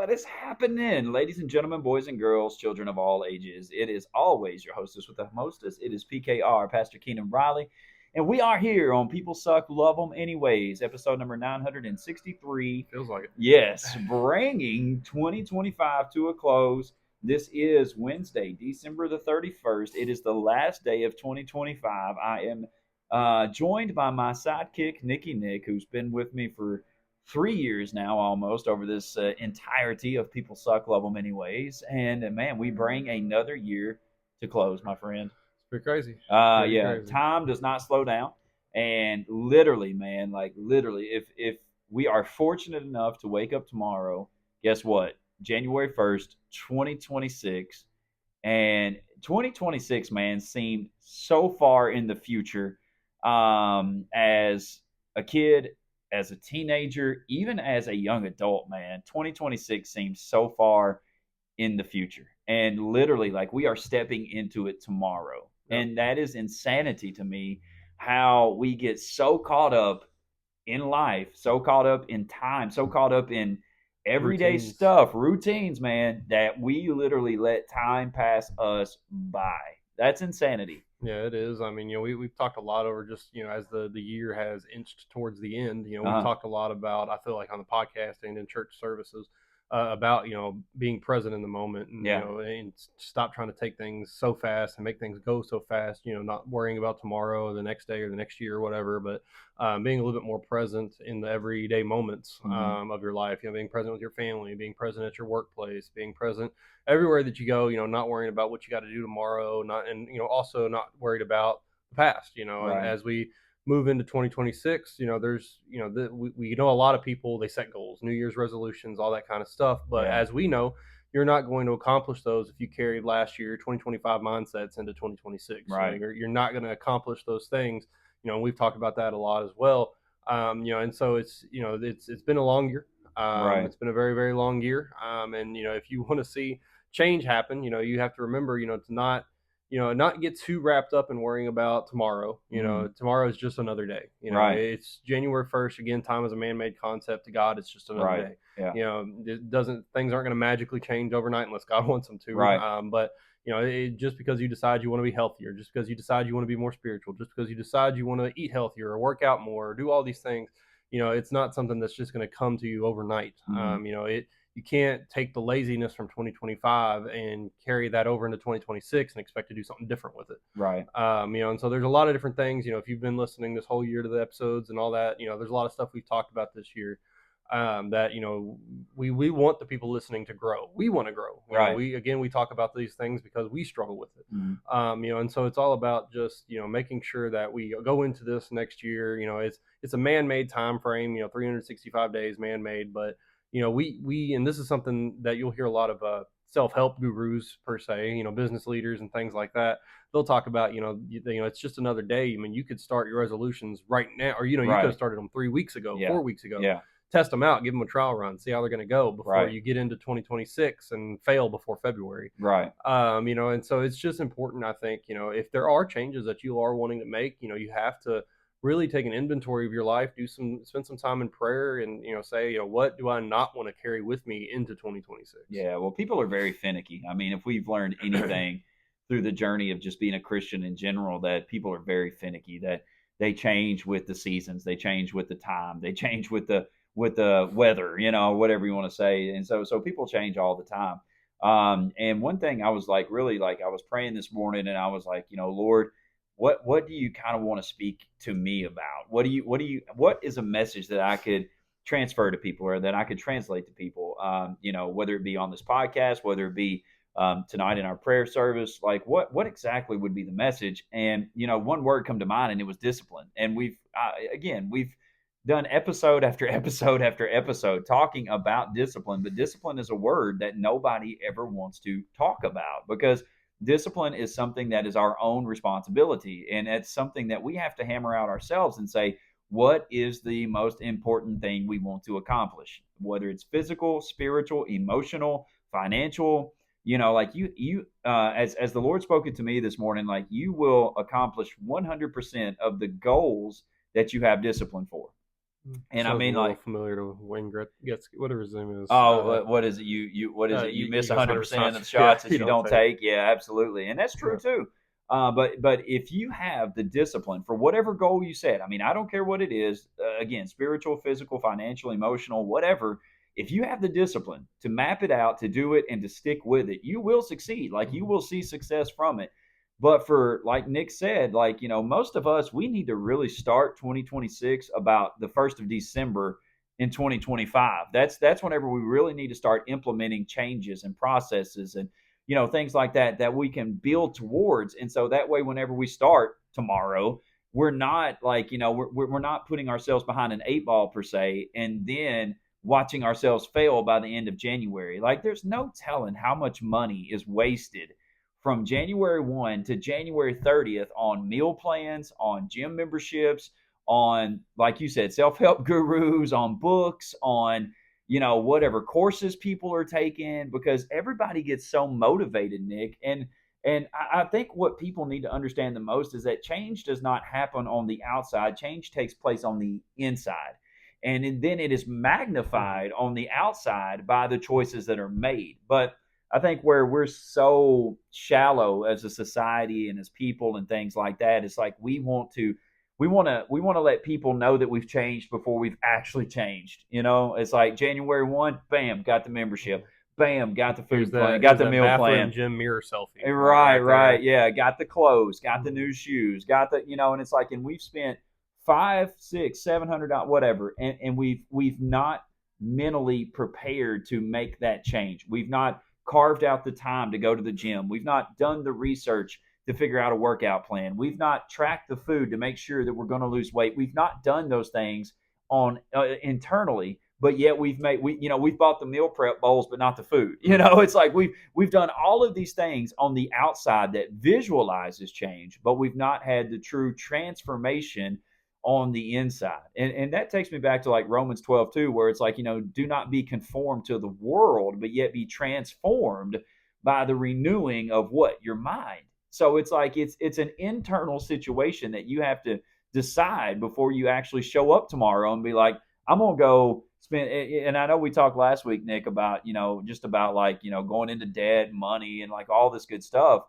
What is happening, ladies and gentlemen, boys and girls, children of all ages? It is always your hostess with the mostest. It is PKR, Pastor Keenan Riley, and we are here on People Suck, Love Them Anyways, episode number 963. Feels like it. Yes, bringing 2025 to a close. This is Wednesday, December the 31st. It is the last day of 2025. I am joined by my sidekick, Nikki Nick, who's been with me for 3 years now almost over this entirety of People Suck, Love Them Anyways. And man, we bring another year to close, my friend. It's pretty crazy. Yeah, Crazy. time does not slow down. And literally, man, like literally, if we are fortunate enough to wake up tomorrow, guess what? January 1st, 2026. And 2026, man, seemed so far in the future as a kid, as a teenager, even as a young adult, man. 2026 seems so far in the future. And literally, like, we are stepping into it tomorrow. Yep. And that is insanity to me, how we get so caught up in life, so caught up in time, so caught up in everyday Routines. stuff, routines, man, that we literally let time pass us by. That's insanity. Yeah, it is. I mean, we've talked a lot over just, as the year has inched towards the end, we've Uh-huh. talked a lot about, I feel like on the podcast and in church services, about, being present in the moment and, Yeah. And stop trying to take things so fast and make things go so fast, not worrying about tomorrow or the next day or the next year or whatever, but being a little bit more present in the everyday moments of your life, being present with your family, being present at your workplace, being present everywhere that you go, not worrying about what you got to do tomorrow, also not worried about the past, and Right. as we move into 2026, there's, we know a lot of people, they set goals, New Year's resolutions, all that kind of stuff. But Yeah. as we know, you're not going to accomplish those if you carried last year 2025 mindsets into 2026. Right. You're not going to accomplish those things. And we've talked about that a lot as well. And so it's, it's been a long year. Right. It's been a very, very long year. And if you want to see change happen, you have to remember, to not get too wrapped up in worrying about tomorrow. Tomorrow is just another day. Right. It's January 1st. Again, time is a man-made concept to God. It's just another Right. day. Yeah. Things aren't going to magically change overnight unless God wants them to. Right. But just because you decide you want to be healthier, just because you decide you want to be more spiritual, just because you decide you want to eat healthier or work out more or do all these things, it's not something that's just going to come to you overnight. You can't take the laziness from 2025 and carry that over into 2026 and expect to do something different with it. Right. And so there's a lot of different things, if you've been listening this whole year to the episodes and all that, there's a lot of stuff we've talked about this year that, we want the people listening to grow. We want to grow. Right. We talk about these things because we struggle with it. Mhm. And so it's all about just, making sure that we go into this next year, it's a man-made time frame, 365 days man-made, but we and this is something that you'll hear a lot of self-help gurus per se, business leaders and things like that. They'll talk about, it's just another day. I mean, you could start your resolutions right now, or you Right. could have started them 3 weeks ago, Yeah. 4 weeks ago. Yeah. Test them out, give them a trial run, see how they're going to go before Right. you get into 2026 and fail before February. Right. And so it's just important, I think, if there are changes that you are wanting to make, you have to really take an inventory of your life, spend some time in prayer and, say, what do I not want to carry with me into 2026? Yeah, well, people are very finicky. I mean, if we've learned anything through the journey of just being a Christian in general, that people are very finicky, that they change with the seasons, they change with the time, they change with the weather, whatever you want to say. And so people change all the time. And one thing I was like, really, like, I was praying this morning and I was like, Lord, what do you kind of want to speak to me about? What is a message that I could transfer to people or that I could translate to people? Whether it be on this podcast, whether it be tonight in our prayer service, like what exactly would be the message? And one word come to mind, and it was discipline. And we've done episode after episode after episode talking about discipline, but discipline is a word that nobody ever wants to talk about, because discipline is something that is our own responsibility, and it's something that we have to hammer out ourselves and say, what is the most important thing we want to accomplish, whether it's physical, spiritual, emotional, financial. Like as the Lord spoke it to me this morning, like, you will accomplish 100% of the goals that you have discipline for. And I Sounds a mean, little like, familiar to Wayne Gretzky, whatever his name is. oh, what is it? What is it? You You miss miss 100% 100 of the Yeah, shots that you you don't don't take. take. Yeah, absolutely, and that's true Yeah. too. But if you have the discipline for whatever goal you set, I mean, I don't care what it is. Again, spiritual, physical, financial, emotional, whatever. If you have the discipline to map it out, to do it, and to stick with it, you will succeed. Like you Mhm. will see success from it. But for like Nick said, like most of us, we need to really start 2026 about the 1st of December in 2025. That's whenever we really need to start implementing changes and processes and things like that that we can build towards. And so that way, whenever we start tomorrow, we're not like we're not putting ourselves behind an 8 ball per se, and then watching ourselves fail by the end of January. Like there's no telling how much money is wasted from January 1 to January 30th on meal plans, on gym memberships, on, like you said, self help gurus, on books, on, whatever courses people are taking, because everybody gets so motivated, Nick. And I think what people need to understand the most is that change does not happen on the outside. Change takes place on the inside. And then it is Mhm. magnified on the outside by the choices that are made. But I think where we're so shallow as a society and as people and things like that, it's like we want to let people know that we've changed before we've actually changed. It's like January 1, bam, got the membership, Mhm. bam, got the food plan, got Here's the that meal bathroom plan. gym mirror selfie, Right, right right. there. Yeah, got the clothes, got the Mhm. new shoes, got and it's like, and we've spent five, six, $700, whatever, and we've not mentally prepared to make that change. We've not carved out the time to go to the gym. We've not done the research to figure out a workout plan. We've not tracked the food to make sure that we're going to lose weight. We've not done those things on internally, but yet we've bought the meal prep bowls but not the food. Mhm. It's like we've done all of these things on the outside that visualizes change, but we've not had the true transformation on the inside. And that takes me back to like Romans 12 too, where it's like, do not be conformed to the world, but yet be transformed by the renewing of what? Your mind. So it's like it's an internal situation that you have to decide before you actually show up tomorrow and be like, I'm gonna go spend. And I know we talked last week, Nick, about just about like going into debt, money, and like all this good stuff.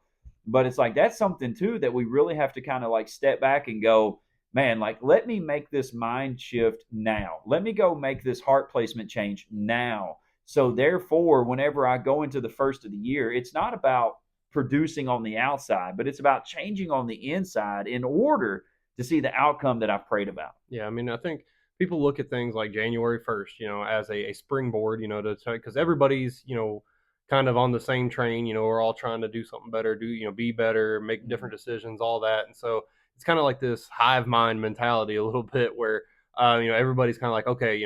But it's like that's something too that we really have to kind of like step back and go, man, like let me make this mind shift now. Let me go make this heart placement change now. So therefore, whenever I go into the first of the year, it's not about producing on the outside, but it's about changing on the inside in order to see the outcome that I've prayed about. Yeah, I mean, I think people look at things like January 1st, as a springboard, to because everybody's, kind of on the same train. We're all trying to do something better, be better, make different Mhm. decisions, all that. And so it's kind of like this hive mind mentality a little bit where, everybody's kind of like, okay,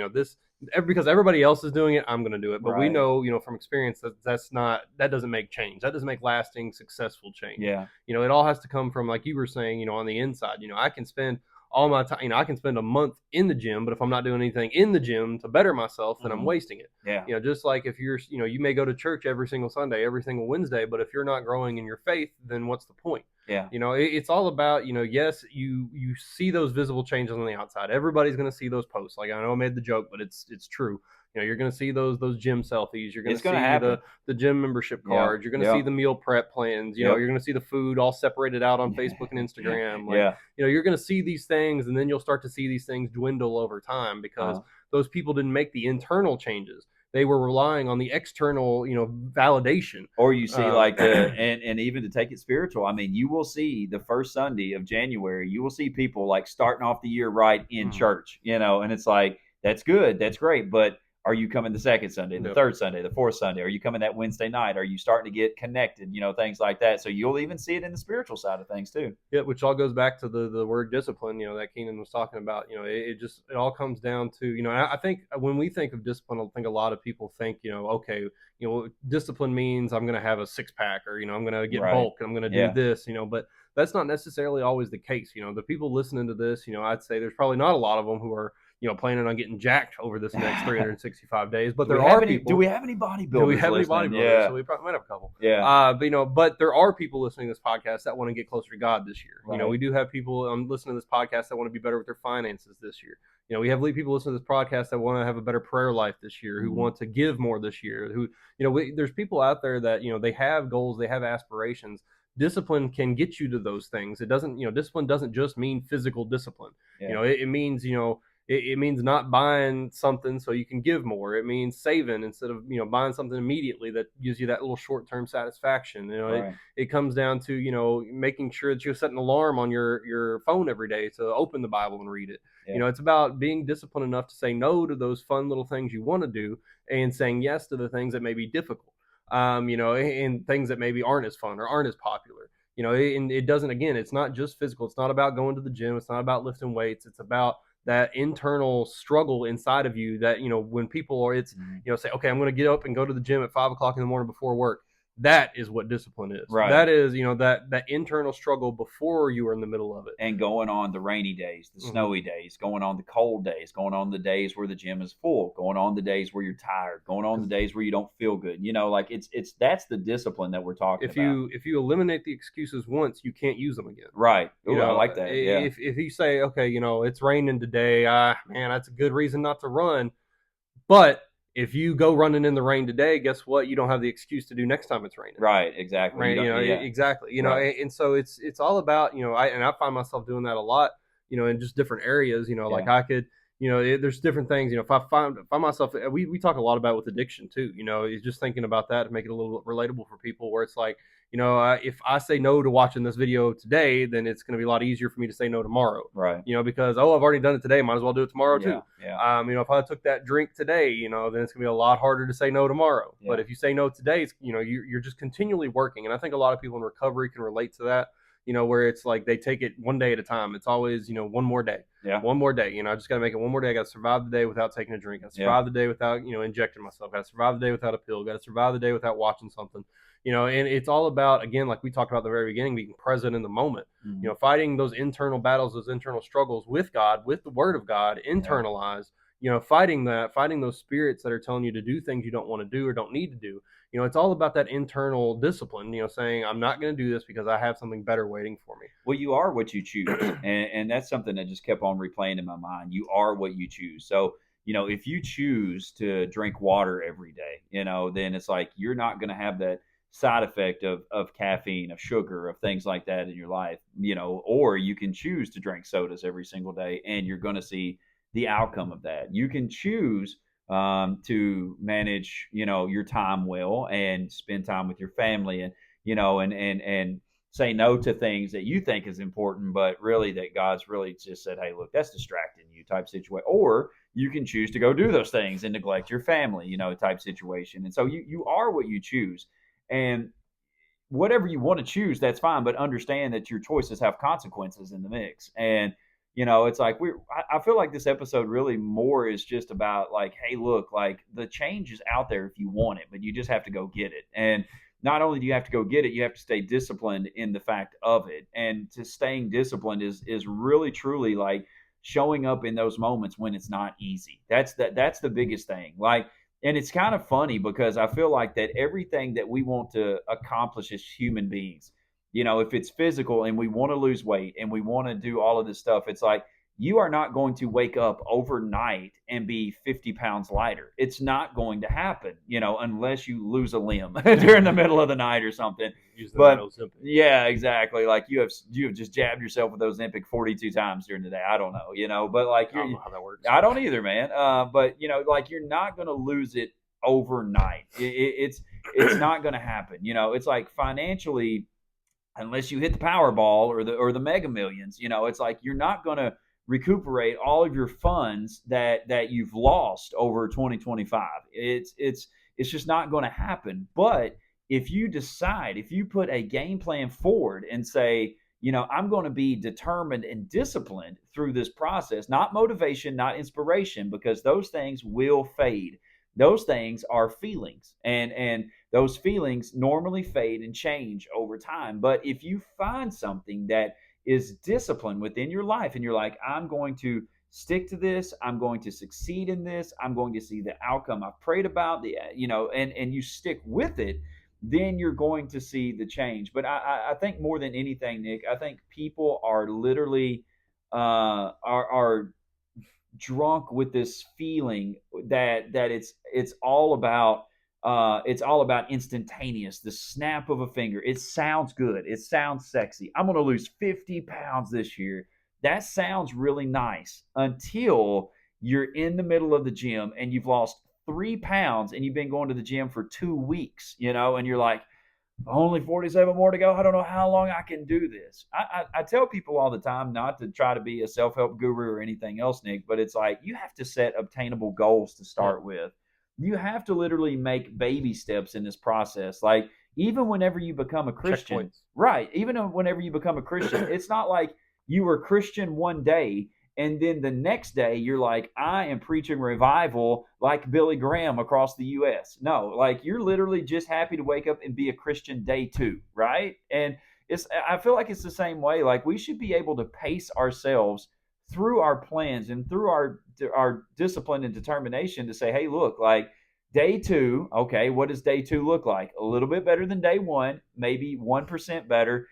because everybody else is doing it, I'm going to do it. But we Right. know, from experience that doesn't make change. That doesn't make lasting, successful change. Yeah. It all has to come from, like you were saying, on the inside. I can spend all my time. I can spend a month in the gym, but if I'm not doing anything in the gym to better myself, then I'm Mhm. wasting it. Yeah. Just like if you're, you may go to church every single Sunday, every single Wednesday, but if you're not growing in your faith, then what's the point? Yeah. It's all about, yes, you see those visible changes on the outside. Everybody's going to see those posts. Like I know I made the joke, but it's true. You're going to see those gym selfies. You're going It's to gonna see happen. the gym membership Yep. cards. You're going to see Yep. the meal prep plans. You're Yep. going to see the food all separated out on Facebook and Instagram. Like, Yeah. you're going to see these things, and then you'll start to see these things dwindle over time because Uh-huh. those people didn't make the internal changes. They were relying on the external, validation. Or you see Um, like the and even to take it spiritual, I mean, you will see the first Sunday of January, you will see people like starting off the year right in mm, church, and it's like that's good, that's great, but are you coming the second Sunday, the yep. third Sunday, the fourth Sunday? Are you coming that Wednesday night? Are you starting to get connected? Things like that. So you'll even see it in the spiritual side of things too. Yeah, which all goes back to the word discipline, that Keenan was talking about. It all comes down to, I think when we think of discipline, I think a lot of people think, okay, discipline means I'm going to have a six pack, or I'm going to get Right. bulk, I'm going to do Yeah. this, but that's not necessarily always the case. The people listening to this, I'd say there's probably not a lot of them who are planning on getting jacked over this next 365 days. But Do we there have are any? Do people. we have any Do we bodybuilders have any listening? bodybuilders? Yeah, So we probably might have a couple. yeah, But there are people listening to this podcast that want to get closer to God this year. right. We do have people listening to this podcast that want to be better with their finances this year. We have people listening to this podcast that want to have a better prayer life this year, who want to give more this year. Who, there's people out there that they have goals, they have aspirations. Discipline can get you to those things. It doesn't, discipline doesn't just mean physical discipline. Yeah. It means, it means not buying something so you can give more. It means saving instead of buying something immediately that gives you that little short-term satisfaction. Right. It comes down to making sure that you set an alarm on your phone every day to open the Bible and read it. Yeah. It's about being disciplined enough to say no to those fun little things you want to do and saying yes to the things that may be difficult. And things that maybe aren't as fun or aren't as popular. And it doesn't. Again, it's not just physical. It's not about going to the gym. It's not about lifting weights. It's about that internal struggle inside of you that, when people are, say, okay, I'm going to get up and go to the gym at 5 o'clock in the morning before work. That is what discipline is. Right. That is, that internal struggle before you are in the middle of it. And going on the rainy days, the snowy days, going on the cold days, going on the days where the gym is full, going on the days where you're tired, going on the days where you don't feel good. That's the discipline that we're talking about. If you eliminate the excuses once, you can't use them again. Right. Ooh, I like that. Yeah. If you say, okay, it's raining today, man, that's a good reason not to run. But if you go running in the rain today, guess what? You don't have the excuse to do next time it's raining. Right, exactly. Right, exactly. Right. And so it's all about, I find myself doing that a lot, in just different areas, like I could, there's different things, if I find myself, we talk a lot about with addiction too, just thinking about that to make it a little relatable for people where it's like, if I say no to watching this video today, then it's going to be a lot easier for me to say no tomorrow. Right. Because, I've already done it today. Might as well do it tomorrow too. Yeah. If I took that drink today, then it's going to be a lot harder to say no tomorrow. Yeah. But if you say no today, it's, you're just continually working. And I think a lot of people in recovery can relate to that. Where it's like they take it one day at a time. It's always, one more day. Yeah. One more day. I just got to make it one more day. I got to survive the day without taking a drink. I got to survive the day without, injecting myself. I got to survive the day without a pill. Got to survive the day without watching something. And it's all about, again, like we talked about at the very beginning, being present in the moment. Fighting those internal battles, those internal struggles with God, with the Word of God, internalized. Fighting those spirits that are telling you to do things you don't want to do or don't need to do. It's all about that internal discipline, saying, I'm not going to do this because I have something better waiting for me. Well, you are what you choose. and that's something that just kept on replaying in my mind. You are what you choose. So, if you choose to drink water every day, then it's like you're not going to have that side effect of caffeine, of sugar, of things like that in your life, or you can choose to drink sodas every single day and you're going to see the outcome of that. You can choose to manage, your time well and spend time with your family and, and say no to things that you think is important, but really that God's really just said, hey, look, that's distracting you type situation. Or you can choose to go do those things and neglect your family, type situation. And so you are what you choose. And whatever you want to choose, that's fine. But understand that your choices have consequences in the mix. And, it's like I feel like this episode really more is just about like, hey, look, like the change is out there if you want it, but you just have to go get it. And not only do you have to go get it, you have to stay disciplined in the fact of it. And to staying disciplined is really truly like showing up in those moments when it's not easy. That's the biggest thing. Like, and it's kind of funny because I feel like that everything that we want to accomplish as human beings, if it's physical and we want to lose weight and we want to do all of this stuff, it's like you are not going to wake up overnight and be 50 pounds lighter. It's not going to happen, unless you lose a limb during the middle of the night or something. But yeah, exactly. Like you have just jabbed yourself with Ozempic 42 times during the day. I don't know, but like I don't know how that works. I don't either, man. But like you're not going to lose it overnight. It's not going to happen. It's like financially, unless you hit the Powerball or the Mega Millions, it's like you're not going to recuperate all of your funds that you've lost over 2025. It's just not going to happen. But if you decide, if you put a game plan forward and say, I'm going to be determined and disciplined through this process, not motivation, not inspiration, because those things will fade. Those things are feelings, and those feelings normally fade and change over time. But if you find something that is discipline within your life and you're like, I'm going to stick to this. I'm going to succeed in this. I'm going to see the outcome I've prayed about, and you stick with it, then you're going to see the change. But I think more than anything, Nick, I think people are literally are drunk with this feeling that it's all about instantaneous, the snap of a finger. It sounds good. It sounds sexy. I'm going to lose 50 pounds this year. That sounds really nice until you're in the middle of the gym and you've lost 3 pounds and you've been going to the gym for 2 weeks, and you're like, only 47 more to go. I don't know how long I can do this. I tell people all the time not to try to be a self help guru or anything else, Nick, but it's like you have to set obtainable goals to Yeah. start with. You have to literally make baby steps in this process. Like, even whenever you become a Christian, Checkpoints. right? Even whenever you become a Christian, it's not like you were Christian one day and then the next day you're like, I am preaching revival like Billy Graham across the US. No, like you're literally just happy to wake up and be a Christian day two, right? And I feel like it's the same way. Like, we should be able to pace ourselves through our plans and through our discipline and determination to say, hey, look, like day two, okay, what does day two look like? A little bit better than day one, maybe 1% better.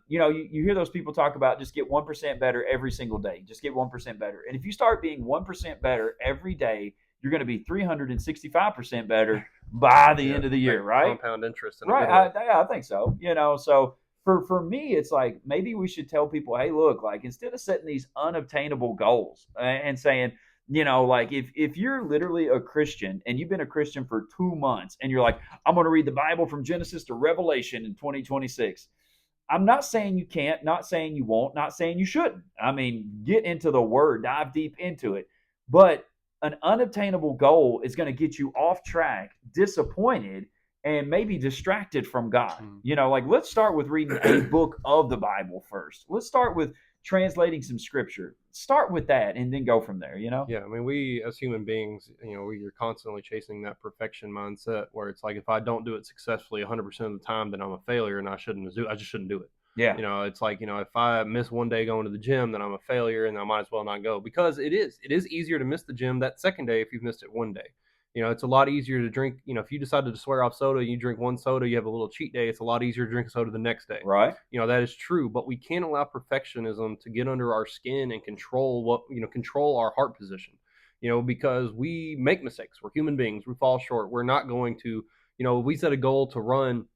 You hear those people talk about just get 1% better every single day. Just get 1% better. And if you start being 1% better every day, you're going to be 365% better by the Yeah, end of the year, like right? compound interest in a Right. good way. I think so. So for me, it's like maybe we should tell people, hey, look, like instead of setting these unobtainable goals and saying, like if you're literally a Christian and you've been a Christian for 2 months and you're like, I'm going to read the Bible from Genesis to Revelation in 2026. I'm not saying you can't, not saying you won't, not saying you shouldn't. I mean, get into the word, dive deep into it. But an unobtainable goal is going to get you off track, disappointed, and maybe distracted from God. Mm. Like, let's start with reading a book of the Bible first. Let's start with translating some scripture. Start with that and then go from there. Yeah, I mean, we as human beings, we are constantly chasing that perfection mindset where it's like if I don't do it successfully 100% of the time, then I'm a failure and I just shouldn't do it. Yeah. It's like, if I miss one day going to the gym, then I'm a failure and I might as well not go because it is easier to miss the gym that second day if you've missed it one day. It's a lot easier to drink, if you decided to swear off soda, you drink one soda, you have a little cheat day, it's a lot easier to drink a soda the next day. Right. That is true, but we can't allow perfectionism to get under our skin and control our heart position, because we make mistakes. We're human beings. We fall short. We're not going to, we set a goal to run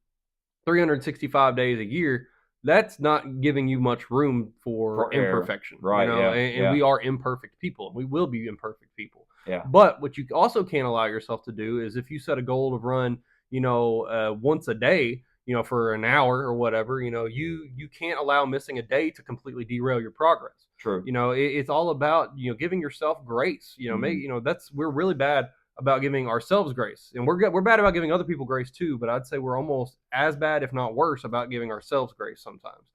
365 days a year. That's not giving you much room for imperfection, right? And we are imperfect people. We will be imperfect people. Yeah. But what you also can't allow yourself to do is if you set a goal to run, once a day, for an hour or whatever, you can't allow missing a day to completely derail your progress. True. It's all about, giving yourself grace. We're really bad about giving ourselves grace, and we're bad about giving other people grace too. But I'd say we're almost as bad, if not worse, about giving ourselves grace sometimes.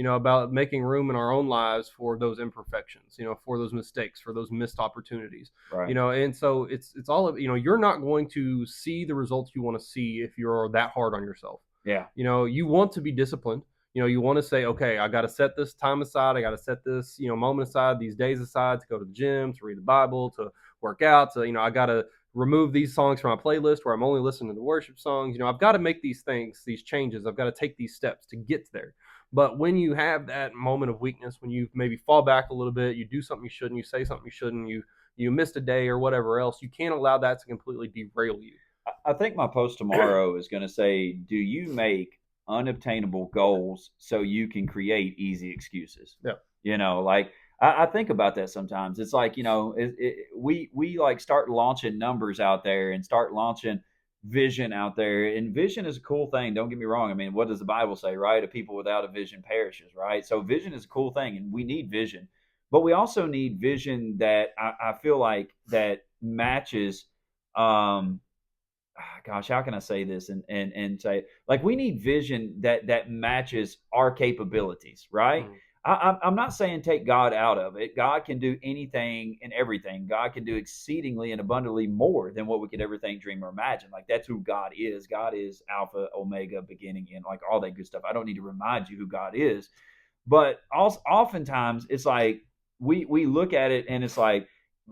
About making room in our own lives for those imperfections, for those mistakes, for those missed opportunities, right. And so it's all of, you're not going to see the results you want to see if you're that hard on yourself. Yeah. You want to be disciplined. You want to say, okay, I got to set this time aside. I got to set this, moment aside, these days aside to go to the gym, to read the Bible, to work out. So, I got to remove these songs from my playlist where I'm only listening to the worship songs. I've got to make these things, these changes. I've got to take these steps to get there. But when you have that moment of weakness, when you maybe fall back a little bit, you do something you shouldn't, you say something you shouldn't, you missed a day or whatever else, you can't allow that to completely derail you. I think my post tomorrow is going to say, do you make unobtainable goals so you can create easy excuses? Yeah. Like I think about that sometimes. It's like, we like start launching numbers out there and start launching vision out there. And vision is a cool thing. Don't get me wrong. I mean, what does the Bible say, right? A people without a vision perishes, right? So vision is a cool thing and we need vision. But we also need vision that I feel like that matches gosh, how can I say this and say, like, we need vision that matches our capabilities, right? Mm. I'm not saying take God out of it. God can do anything and everything. God can do exceedingly and abundantly more than what we could ever think, dream, or imagine. Like, that's who God is. God is Alpha, Omega, beginning, and like all that good stuff. I don't need to remind you who God is, but also oftentimes it's like we look at it and it's like,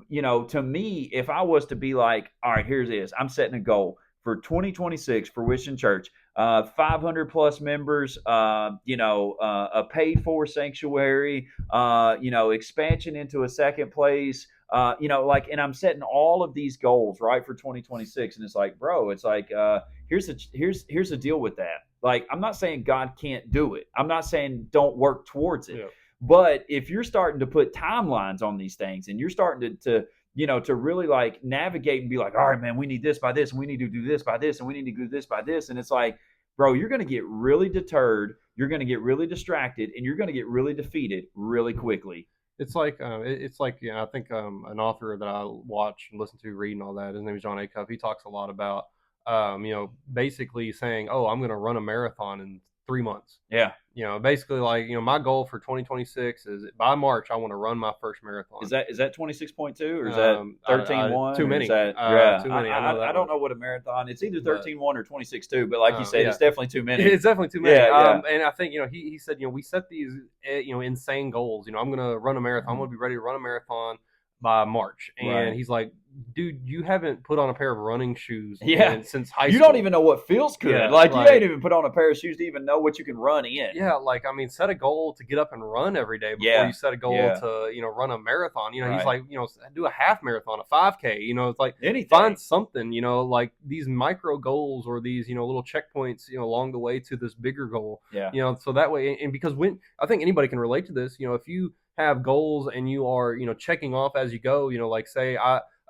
to me, if I was to be like, all right, here's this, I'm setting a goal for 2026 for Wishing Church, 500 plus members, a paid for sanctuary, expansion into a second place, and I'm setting all of these goals right for 2026, and it's like, bro, it's like, here's the deal with that. Like, I'm not saying God can't do it. I'm not saying don't work towards it. Yeah. But if you're starting to put timelines on these things and you're starting to really like navigate and be like, all right, man, we need this by this, and we need to do this by this, and we need to do this by this. And it's like, bro, you're going to get really deterred. You're going to get really distracted, and you're going to get really defeated really quickly. It's like I think an author that I watch and listen to, read and all that. His name is John Acuff. He talks a lot about basically saying, "Oh, I'm going to run a marathon in 3 months." Yeah. Basically like my goal for 2026 is by March I want to run my first marathon. Is that 26.2 or is that 13.1? Too many. Yeah, too many. I don't know what a marathon. It's either 13.1 or 26.2, but like you said, yeah. It's definitely too many. It's definitely too many. Yeah. And I think he said we set these insane goals. I'm going to run a marathon. I'm going to be ready to run a marathon by March. And Right. he's like, dude, you haven't put on a pair of running shoes since high school. You don't even know what feels good. Yeah, like, you ain't even put on a pair of shoes to even know what you can run in. Yeah, like, I mean, set a goal to get up and run every day before you set a goal to, run a marathon. He's like, do a half marathon, a 5K. It's like, anything. Find something, like these micro goals or these, little checkpoints, along the way to this bigger goal. Yeah. So that way, and because I think anybody can relate to this, if you have goals and you are checking off as you go, like say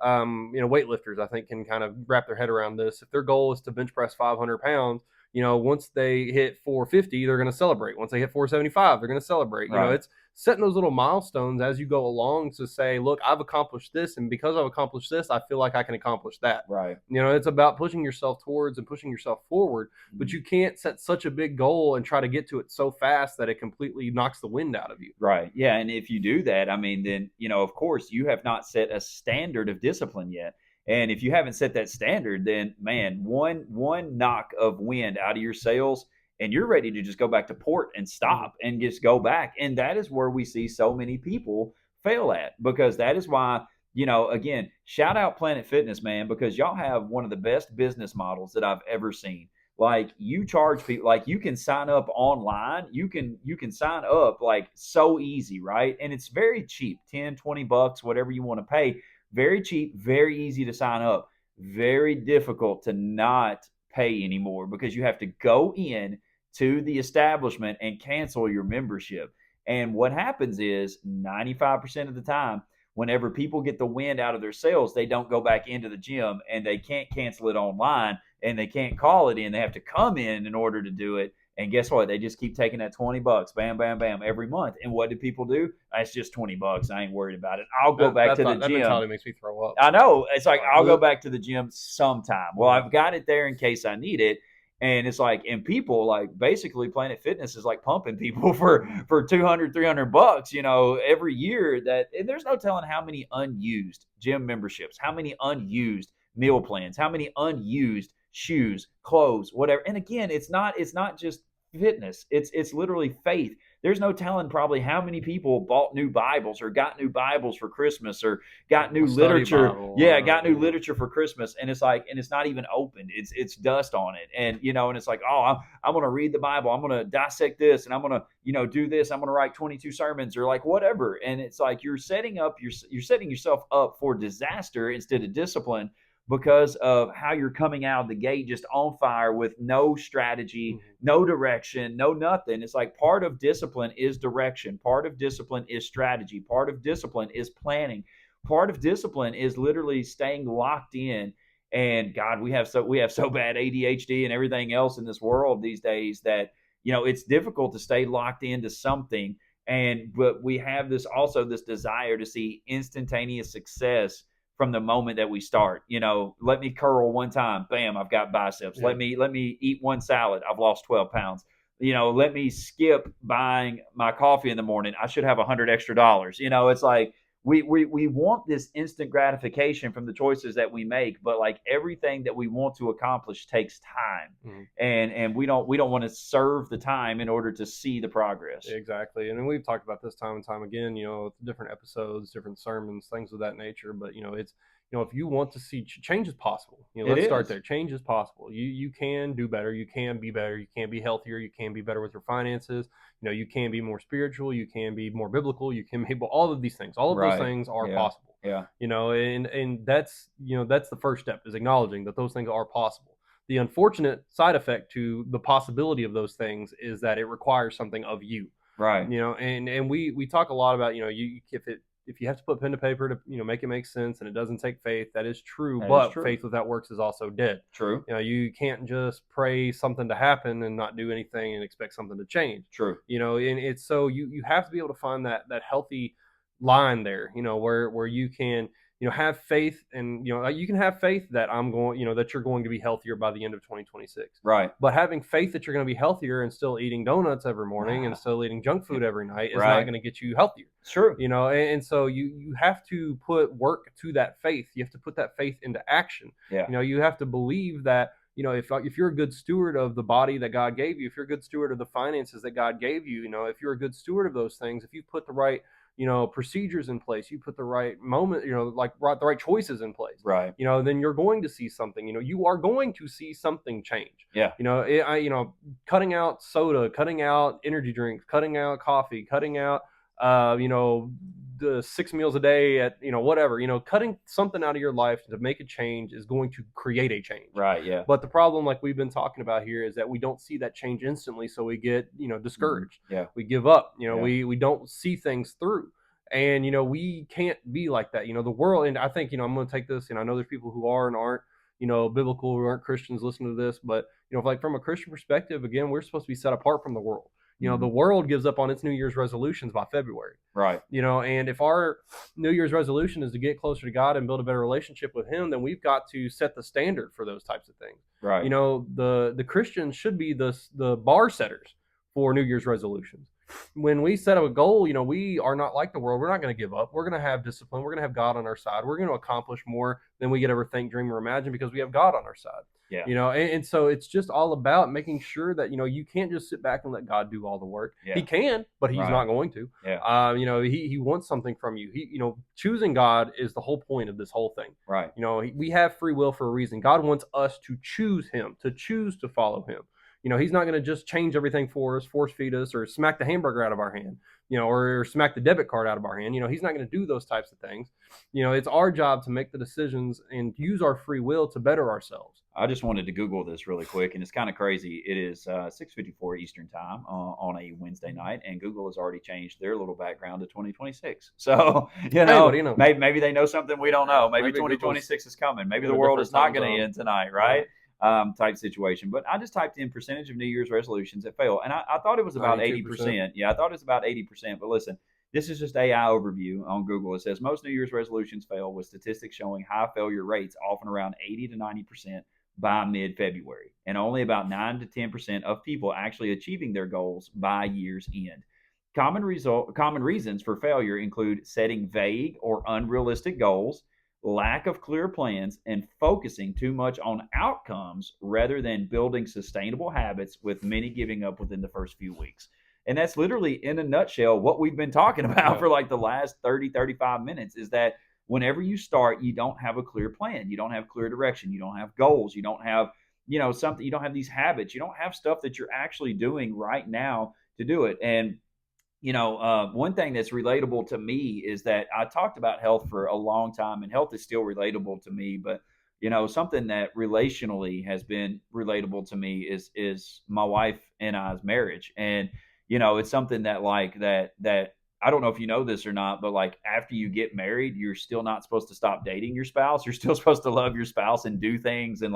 weightlifters I think can kind of wrap their head around this. If their goal is to bench press 500 pounds, once they hit 450 they're going to celebrate. Once they hit 475 they're going to celebrate. Right. It's setting those little milestones as you go along to say, look, I've accomplished this, and because I've accomplished this, I feel like I can accomplish that. Right. It's about pushing yourself towards and pushing yourself forward, but you can't set such a big goal and try to get to it so fast that it completely knocks the wind out of you. Right. Yeah, and if you do that, I mean, then, of course, you have not set a standard of discipline yet. And if you haven't set that standard, then, man, one knock of wind out of your sails and you're ready to just go back to port and stop and just go back. And that is where we see so many people fail at, because that is why, again, shout out Planet Fitness, man, because y'all have one of the best business models that I've ever seen. Like, you charge people, like, you can sign up online. You can sign up like so easy, right? And it's very cheap, 10, $20, whatever you want to pay. Very cheap, very easy to sign up. Very difficult to not pay anymore, because you have to go in to the establishment and cancel your membership. And what happens is 95% of the time, whenever people get the wind out of their sails, they don't go back into the gym, and they can't cancel it online, and they can't call it in. They have to come in order to do it. And guess what? They just keep taking that $20, bam, bam, bam, every month. And what do people do? It's just $20. I ain't worried about it. I'll go back to the gym. That mentality makes me throw up. I know. It's like, I'll go back to the gym sometime. Well, I've got it there in case I need it. And it's like, and people, like, basically Planet Fitness is like pumping people for $200, $300, every year. And there's no telling how many unused gym memberships, how many unused meal plans, how many unused shoes, clothes, whatever. And again, it's not just fitness. It's literally faith. There's no telling probably how many people bought new Bibles or got new Bibles for Christmas or got new literature. Got new literature for Christmas. And it's like, and it's not even opened. It's dust on it. And, and it's like, oh, I'm going to read the Bible. I'm going to dissect this, and I'm going to, do this. I'm going to write 22 sermons or like whatever. And it's like, you're setting yourself up for disaster instead of discipline, because of how you're coming out of the gate just on fire with no strategy, no direction, no nothing. It's like, part of discipline is direction. Part of discipline is strategy. Part of discipline is planning. Part of discipline is literally staying locked in. And God, we have so bad ADHD and everything else in this world these days that, it's difficult to stay locked into something. But we have this desire to see instantaneous success from the moment that we start. Let me curl one time, bam, I've got biceps. Yeah. Let me eat one salad, I've lost 12 pounds. Let me skip buying my coffee in the morning, I should have $100 extra. It's like, we want this instant gratification from the choices that we make, but like everything that we want to accomplish takes time, Mhm. and we don't want to serve the time in order to see the progress. Exactly. And then we've talked about this time and time again, different episodes, different sermons, things of that nature. But, if you want to see change is possible, It let's start is. there. Change is possible. You can do better. You can be better. You can be healthier. You can be better with your finances. You can be more spiritual. You can be more biblical. You can be all of these things. All of those Right. things are Yeah. possible. Yeah. And that's the first step, is acknowledging that those things are possible. The unfortunate side effect to the possibility of those things is that it requires something of you. Right. And we talk a lot about, if you have to put pen to paper to make it make sense, and it doesn't take faith, that is true. That is But true. faith without works is also dead. True. You can't just pray something to happen and not do anything and expect something to change. True. And it's so you have to be able to find that healthy line there, where you can have faith, and you can have faith that that you're going to be healthier by the end of 2026. Right. But having faith that you're going to be healthier and still eating donuts every morning and still eating junk food every night is not Right. going to get you healthier. It's true. And so you have to put work to that faith. You have to put that faith into action. Yeah. You have to believe that, if you're a good steward of the body that God gave you, if you're a good steward of the finances that God gave you, if you're a good steward of those things, if you put the right procedures in place, you put the right moment, the right choices in place, Right. then you're going to see something. You are going to see something change. Yeah. Cutting out soda, cutting out energy drinks, cutting out coffee, cutting out the 6 meals a day at whatever, cutting something out of your life to make a change is going to create a change. Right. Yeah. But the problem, like we've been talking about here, is that we don't see that change instantly, so we get discouraged. Yeah. We give up. Yeah. We don't see things through. And we can't be like that. The world, and I think I'm going to take this, and I know there's people who are and aren't biblical, who aren't Christians, listening to this, but like from a Christian perspective, again, we're supposed to be set apart from the world. The world gives up on its New Year's resolutions by February. Right. And if our New Year's resolution is to get closer to God and build a better relationship with Him, then we've got to set the standard for those types of things. Right. The Christians should be the bar setters for New Year's resolutions. When we set up a goal, we are not like the world. We're not going to give up. We're going to have discipline. We're going to have God on our side. We're going to accomplish more than we could ever think, dream, or imagine, because we have God on our side. Yeah. And so it's just all about making sure that, you can't just sit back and let God do all the work. Yeah. He can, but He's not going to. Yeah. He wants something from you. Choosing God is the whole point of this whole thing. Right. We have free will for a reason. God wants us to choose Him, to choose to follow Him. He's not going to just change everything for us, force feed us, or smack the hamburger out of our hand, or smack the debit card out of our hand. He's not going to do those types of things. It's our job to make the decisions and use our free will to better ourselves. I just wanted to Google this really quick, and it's kind of crazy. It is 6:54 Eastern time on a Wednesday night, and Google has already changed their little background to 2026. So, maybe they know something we don't know. Maybe 2026 is coming. Maybe the world is not going to end tonight, right? Type situation. But I just typed in percentage of New Year's resolutions that fail, and I thought it was about 80%. Yeah, I thought it was about 80%. But listen, this is just AI overview on Google. It says most New Year's resolutions fail, with statistics showing high failure rates, often around 80 to 90% by mid-February, and only about 9 to 10% of people actually achieving their goals by year's end. Common reasons for failure include setting vague or unrealistic goals, lack of clear plans, and focusing too much on outcomes rather than building sustainable habits, with many giving up within the first few weeks. And that's literally, in a nutshell, what we've been talking about for like the last 30, 35 minutes, is that whenever you start, you don't have a clear plan. You don't have clear direction. You don't have goals. You don't have, something. You don't have these habits. You don't have stuff that you're actually doing right now to do it. And one thing that's relatable to me is that I talked about health for a long time, and health is still relatable to me. But something that relationally has been relatable to me is my wife and I's marriage, and it's something that that I don't know if you know this or not, but like after you get married, you're still not supposed to stop dating your spouse. You're still supposed to love your spouse and do things and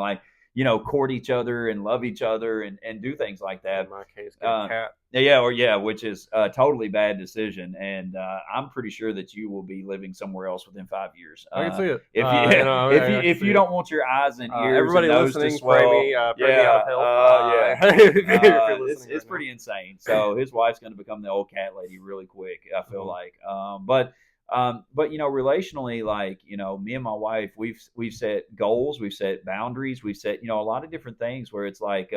court each other and love each other and do things like that. In my case, get a cat. Which is a totally bad decision. And I'm pretty sure that you will be living somewhere else within 5 years. I can see it. If you don't want your eyes and ears everybody and nose listening, to swell, pray me out of health. It's pretty insane. So his wife's going to become the old cat lady really quick, I feel like. But But relationally, like me and my wife, we've set goals, we've set boundaries, we've set a lot of different things where it's like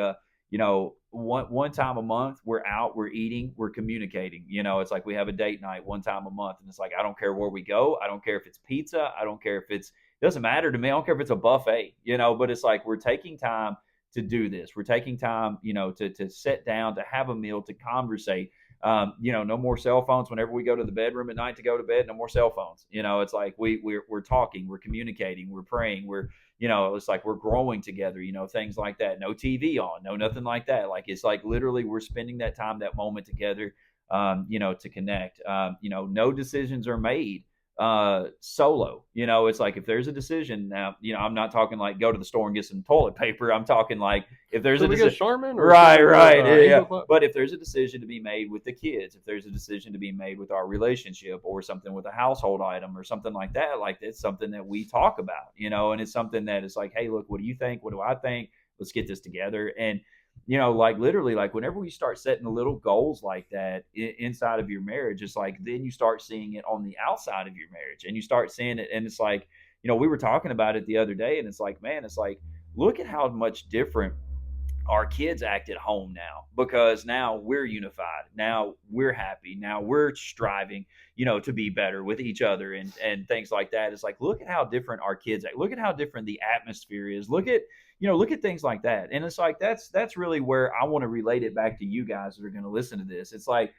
one time a month we're out, we're eating, we're communicating. It's like we have a date night one time a month, and it's like I don't care where we go, I don't care if it's pizza, I don't care if it's it doesn't matter to me. I don't care if it's a buffet, but it's like we're taking time to do this. We're taking time, to sit down, to have a meal, to conversate. No more cell phones whenever we go to the bedroom at night to go to bed. No more cell phones. It's like we're talking, we're communicating, we're praying, it's like we're growing together. Things like that. No TV on, no nothing like that. Like it's like literally we're spending that time, that moment together. To connect. No decisions are made solo. It's like if there's a decision now, I'm not talking like go to the store and get some toilet paper. I'm talking like if there's a Should we go decision, Charmin or should right, we right, go yeah. Angel Club? But if there's a decision to be made with the kids, if there's a decision to be made with our relationship or something with a household item or something like it's something that we talk about, and it's something that is like, hey, look, what do you think? What do I think? Let's get this together. And like literally, like whenever we start setting little goals like that inside of your marriage, it's like then you start seeing it on the outside of your marriage, and you start seeing it, and it's like, we were talking about it the other day, and it's like, man, it's like, look at how much different our kids act at home now, because now we're unified, now we're happy, now we're striving to be better with each other, and things like that. It's like, look at how different our kids act, look at how different the atmosphere is, look at things like that. And it's like that's really where I want to relate it back to you guys that are going to listen to this. It's like,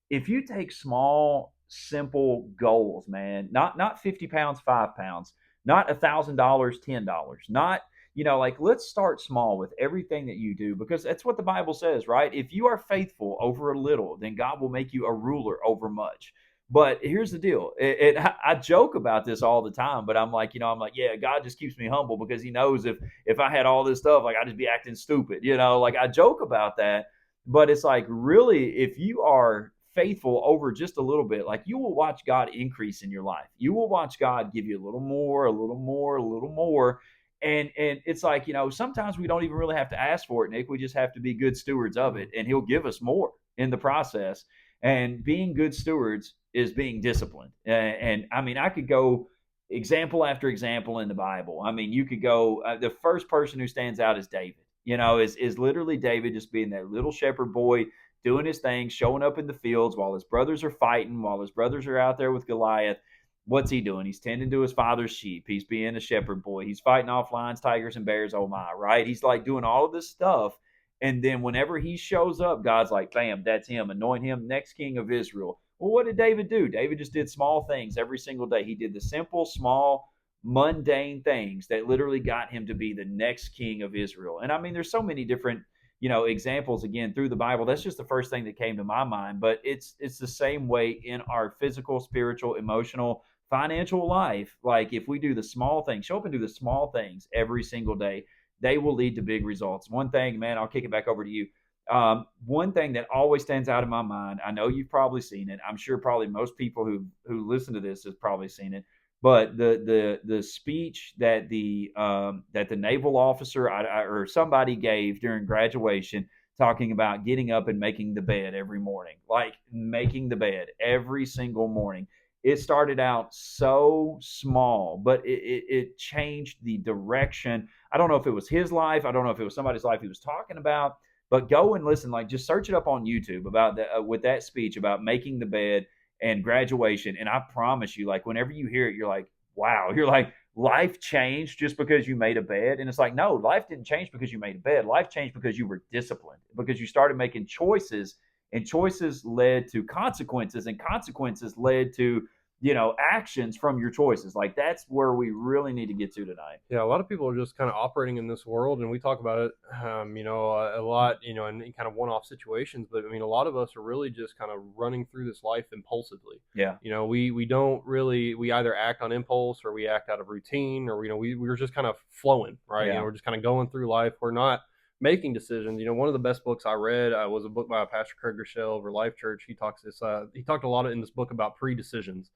if you take small, simple goals, man, not 50 pounds, 5 pounds, not $1,000, $10, not like let's start small with everything that you do, because that's what the Bible says, right? If you are faithful over a little, then God will make you a ruler over much. But here's the deal. I joke about this all the time, but I'm like, yeah, God just keeps me humble because He knows if I had all this stuff, like I'd just be acting stupid, like I joke about that. But it's like, really, if you are faithful over just a little bit, like you will watch God increase in your life. You will watch God give you a little more, a little more, a little more. And it's like, sometimes we don't even really have to ask for it, Nick. We just have to be good stewards of it, and He'll give us more in the process. And being good stewards is being disciplined. And I mean, I could go example after example in the Bible. I mean, you could go, the first person who stands out is David. Is literally David just being that little shepherd boy, doing his thing, showing up in the fields while his brothers are fighting, while his brothers are out there with Goliath. What's he doing? He's tending to his father's sheep. He's being a shepherd boy. He's fighting off lions, tigers, and bears. Oh my, right? He's like doing all of this stuff. And then whenever he shows up, God's like, bam, that's him. Anoint him next king of Israel. Well, what did David do? David just did small things every single day. He did the simple, small, mundane things that literally got him to be the next king of Israel. And I mean, there's so many different examples again through the Bible. That's just the first thing that came to my mind. But it's the same way in our physical, spiritual, emotional, financial life. Like if we do the small things, show up and do the small things every single day, they will lead to big results. One thing, man, I'll kick it back over to you. One thing that always stands out in my mind, I know you've probably seen it. I'm sure probably most people who listen to this has probably seen it. But the speech that the naval officer or somebody gave during graduation, talking about getting up and making the bed every morning, like making the bed every single morning. It started out so small, but it changed the direction. I don't know if it was his life. I don't know if it was somebody's life he was talking about. But go and listen. Like just search it up on YouTube about with that speech about making the bed and graduation. And I promise you, like whenever you hear it, you're like, wow. You're like, life changed just because you made a bed. And it's like, no, life didn't change because you made a bed. Life changed because you were disciplined, because you started making choices, and choices led to consequences, and consequences led to actions from your choices. Like that's where we really need to get to tonight. Yeah, a lot of people are just kind of operating in this world, and we talk about it, a lot, in kind of one-off situations. But I mean, a lot of us are really just kind of running through this life impulsively. Yeah. We don't really, we either act on impulse or we act out of routine, or we're just kind of flowing, right? Yeah. We're just kind of going through life. We're not making decisions. One of the best books I read was a book by Pastor Craig Rochelle over Life Church. He talked a lot in this book about pre-decisions,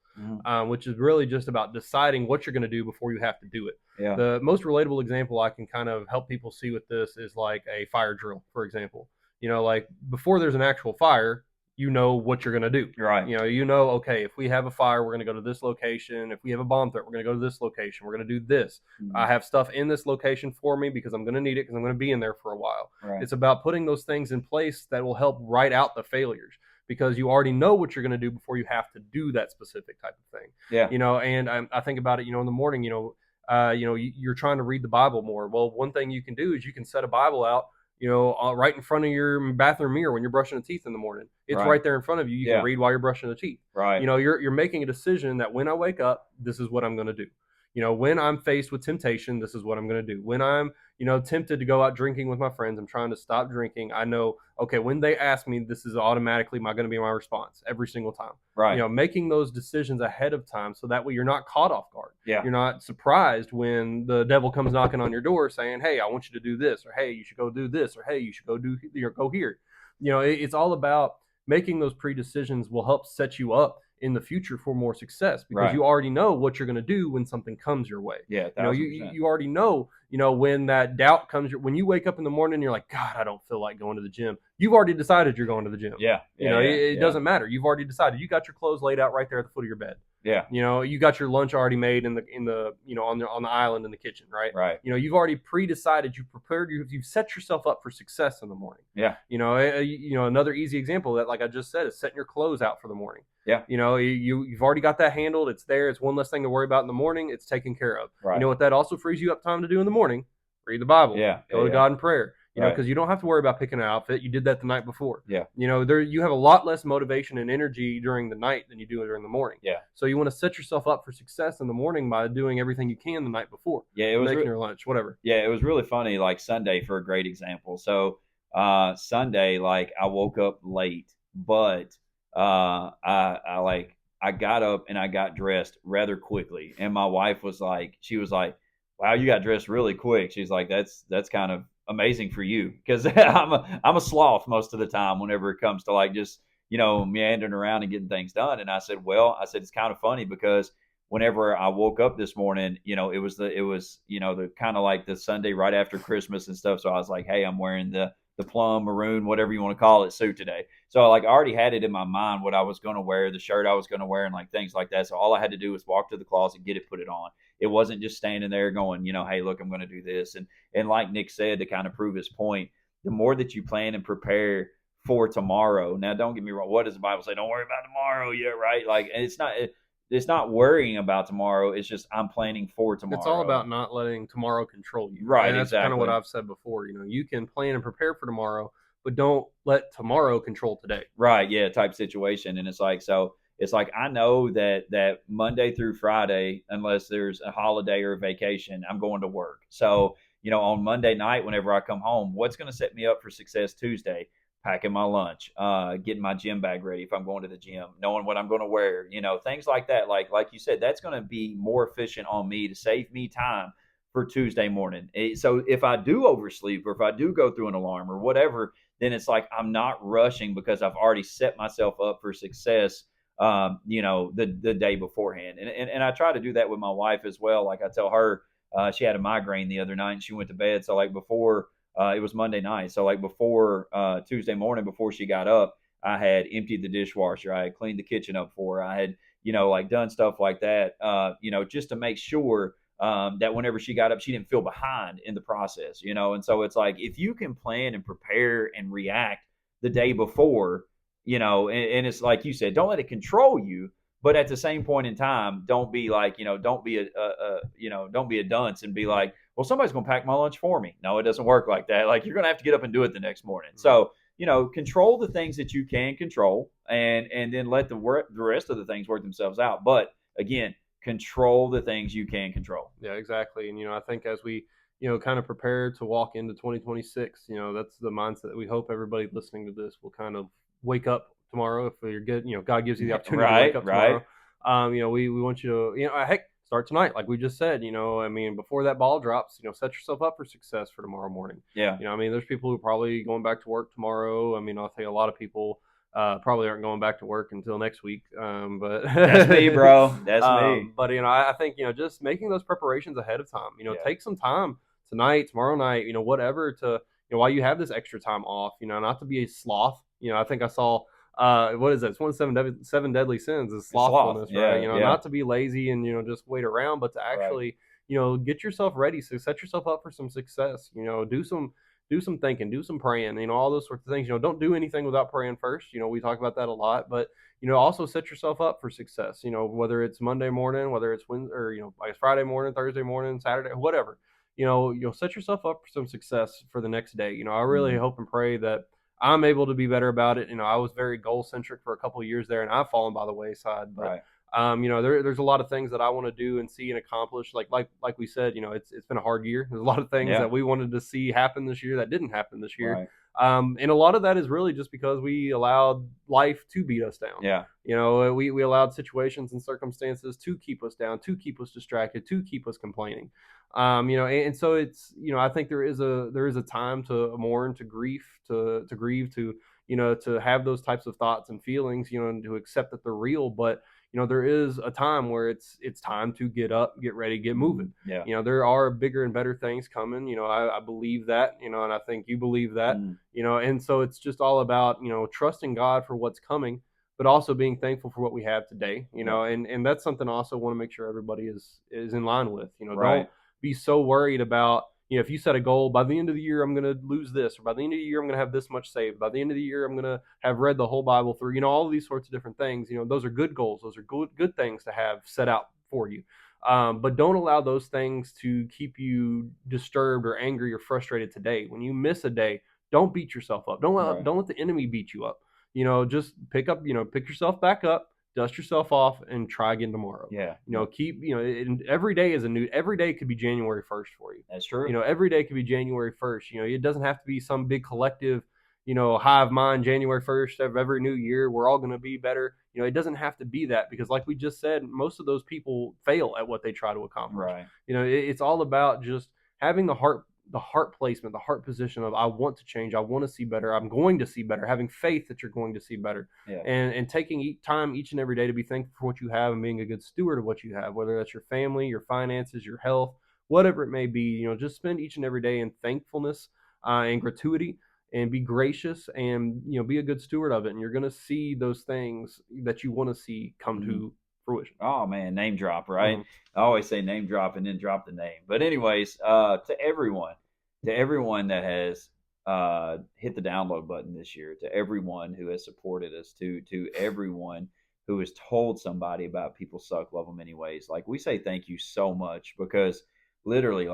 which is really just about deciding what you're going to do before you have to do it. Yeah. The most relatable example I can kind of help people see with this is like a fire drill, for example. Like before there's an actual fire, you know what you're going to do. Right. Okay, if we have a fire, we're going to go to this location. If we have a bomb threat, we're going to go to this location. We're going to do this. Mm-hmm. I have stuff in this location for me because I'm going to need it because I'm going to be in there for a while. Right. It's about putting those things in place that will help write out the failures because you already know what you're going to do before you have to do that specific type of thing. Yeah. And I think about it, in the morning, you're trying to read the Bible more. Well, one thing you can do is you can set a Bible out, right in front of your bathroom mirror when you're brushing the teeth in the morning. It's right there in front of you. You can read while you're brushing the teeth. Right. You're making a decision that when I wake up, this is what I'm going to do. When I'm faced with temptation, this is what I'm going to do. When I'm, tempted to go out drinking with my friends, I'm trying to stop drinking. I know, okay, when they ask me, this is automatically going to be my response every single time. Right. Making those decisions ahead of time so that way you're not caught off guard. Yeah. You're not surprised when the devil comes knocking on your door saying, hey, I want you to do this, or hey, you should go do this, or hey, you should go here. It's all about making those pre-decisions will help set you up in the future for more success because you already know what you're going to do when something comes your way. Yeah, you already know, when that doubt comes, when you wake up in the morning and you're like, God, I don't feel like going to the gym. You've already decided you're going to the gym. Yeah. It doesn't matter. You've already decided. You got your clothes laid out right there at the foot of your bed. Yeah. You got your lunch already made in the on the island in the kitchen, right? Right. You've already pre-decided, you've prepared, you've set yourself up for success in the morning. Yeah. Another easy example that, like I just said, is setting your clothes out for the morning. Yeah. You've already got that handled. It's there. It's one less thing to worry about in the morning. It's taken care of. Right. You know what that also frees you up time to do in the morning? Read the Bible. Yeah. Go to God in prayer. Because you don't have to worry about picking an outfit. You did that the night before. Yeah. You have a lot less motivation and energy during the night than you do during the morning. Yeah. So you want to set yourself up for success in the morning by doing everything you can the night before. Yeah, it was making your lunch, whatever. Yeah, it was really funny. Like Sunday, for a great example. So Sunday, like I woke up late, but I got up and I got dressed rather quickly. And my wife was like, "Wow, you got dressed really quick." She's like, "That's kind of amazing for you," because I'm a sloth most of the time whenever it comes to like just meandering around and getting things done. And I said, it's kind of funny because whenever I woke up this morning, it was the kind of like the Sunday right after Christmas and stuff. So I was like, hey, I'm wearing the plum, maroon, whatever you want to call it, suit today. So I already had it in my mind what I was going to wear, the shirt I was going to wear, and like things like that. So all I had to do was walk to the closet, get it, put it on. It wasn't just standing there going, hey, look, I'm going to do this. And like Nick said, to kind of prove his point, the more that you plan and prepare for tomorrow. Now, don't get me wrong. What does the Bible say? Don't worry about tomorrow. Yeah, right. Like, and it's not worrying about tomorrow. It's just I'm planning for tomorrow. It's all about not letting tomorrow control you. Right. And that's exactly. kind of what I've said before. You can plan and prepare for tomorrow, but don't let tomorrow control today. Right. Yeah. Type situation. And it's like, I know that Monday through Friday, unless there's a holiday or a vacation, I'm going to work. So, on Monday night, whenever I come home, what's going to set me up for success Tuesday? Packing my lunch, getting my gym bag ready if I'm going to the gym, knowing what I'm going to wear, things like that. Like you said, that's going to be more efficient on me to save me time for Tuesday morning. So if I do oversleep or if I do go through an alarm or whatever, then it's like I'm not rushing because I've already set myself up for success, the day beforehand. And I try to do that with my wife as well. Like I tell her, she had a migraine the other night and she went to bed. So like before, it was Monday night. So like before Tuesday morning, before she got up, I had emptied the dishwasher. I had cleaned the kitchen up for her. I had, done stuff like that, just to make sure that whenever she got up, she didn't feel behind in the process, And so it's like, if you can plan and prepare and react the day before, and it's like you said, don't let it control you. But at the same point in time, don't be like, don't be a dunce and be like, well, somebody's going to pack my lunch for me. No, it doesn't work like that. Like you're going to have to get up and do it the next morning. So, control the things that you can control and then let the rest of the things work themselves out. But again, control the things you can control. Yeah, exactly. And, I think as we, kind of prepare to walk into 2026, that's the mindset that we hope everybody listening to this will kind of wake up tomorrow if you're good. God gives you the opportunity to wake up tomorrow. Right. We want you to, heck, start tonight, like we just said. Before that ball drops, set yourself up for success for tomorrow morning. Yeah. There's people who are probably going back to work tomorrow. I'll tell you, a lot of people probably aren't going back to work until next week. But that's me, bro. That's me. But I think just making those preparations ahead of time. Take some time tonight, tomorrow night, whatever to while you have this extra time off. Not to be a sloth. I think I saw What is that? It's one of seven deadly sins is It's sloth. slothfulness, right? Yeah, You know, yeah, not to be lazy and just wait around, but to right, actually get yourself ready, so set yourself up for some success. Do some thinking, do some praying, all those sorts of things. Don't do anything without praying first. We talk about that a lot, but also set yourself up for success. Whether it's Monday morning, whether it's Wednesday, or I guess Friday morning, Thursday morning, Saturday, whatever. You'll set yourself up for some success for the next day. I really mm, hope and pray that I'm able to be better about it. I was very goal centric for a couple of years there, and I've fallen by the wayside. But right, there's a lot of things that I want to do and see and accomplish. Like we said, it's been a hard year. There's a lot of things yeah, that we wanted to see happen this year that didn't happen this year. right, And a lot of that is really just because we allowed life to beat us down. yeah, We allowed situations and circumstances to keep us down, to keep us distracted, to keep us complaining. And so it's I think there is a time to mourn, to grieve, to have those types of thoughts and feelings, and to accept that they're real. But there is a time where it's time to get up, get ready, get moving. yeah, There are bigger and better things coming. I believe that. And I think you believe that. mm, And so it's just all about trusting God for what's coming, but also being thankful for what we have today. yep, And that's something I also want to make sure everybody is in line with. Don't right, be so worried about if you set a goal by the end of the year I'm going to lose this, or by the end of the year I'm going to have this much saved, by the end of the year I'm going to have read the whole Bible through, all of these sorts of different things. Those are good goals, those are good things to have set out for you. But don't allow those things to keep you disturbed or angry or frustrated today. When you miss a day, don't beat yourself up. right, Don't let the enemy beat you up. Just pick yourself back up, dust yourself off, and try again tomorrow. yeah, Keep every day is a new. Every day could be January 1st for you. that's true. Every day could be January 1st. It doesn't have to be some big collective, hive mind January 1st of every new year. We're all going to be better. It doesn't have to be that, because like we just said, most of those people fail at what they try to accomplish. Right. It's all about just having the heart placement, the heart position of I want to change, I want to see better, I'm going to see better, having faith that you're going to see better, Yeah. and taking time each and every day to be thankful for what you have and being a good steward of what you have, whether that's your family, your finances, your health, whatever it may be. Just spend each and every day in thankfulness and gratuity, and be gracious, and be a good steward of it, and you're going to see those things that you want to see come Mm-hmm. to fruition. Oh man, name drop, right? Mm-hmm. I always say name drop and then drop the name. But anyways, to everyone that has hit the download button this year, to everyone who has supported us, to everyone who has told somebody about People Suck, Love Them Anyways. Like, we say thank you so much, because literally,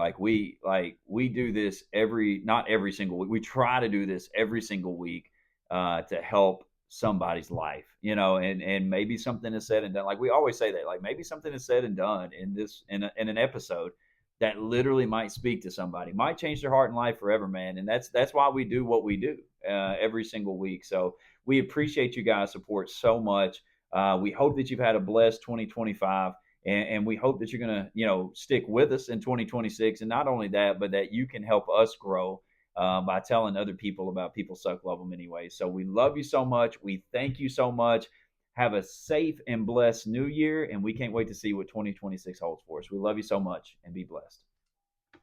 we do this not every single week. We try to do this every single week to help somebody's life, and maybe something is said and done. Like, we always say that, like, maybe something is said and done in an episode that literally might speak to somebody, might change their heart and life forever, man. And that's why we do what we do every single week. So we appreciate you guys' support so much. We hope that you've had a blessed 2025. And we hope that you're going to, stick with us in 2026. And not only that, but that you can help us grow by telling other people about People Suck, Love Them Anyway. So we love you so much. We thank you so much. Have a safe and blessed new year. And we can't wait to see what 2026 holds for us. We love you so much, and be blessed.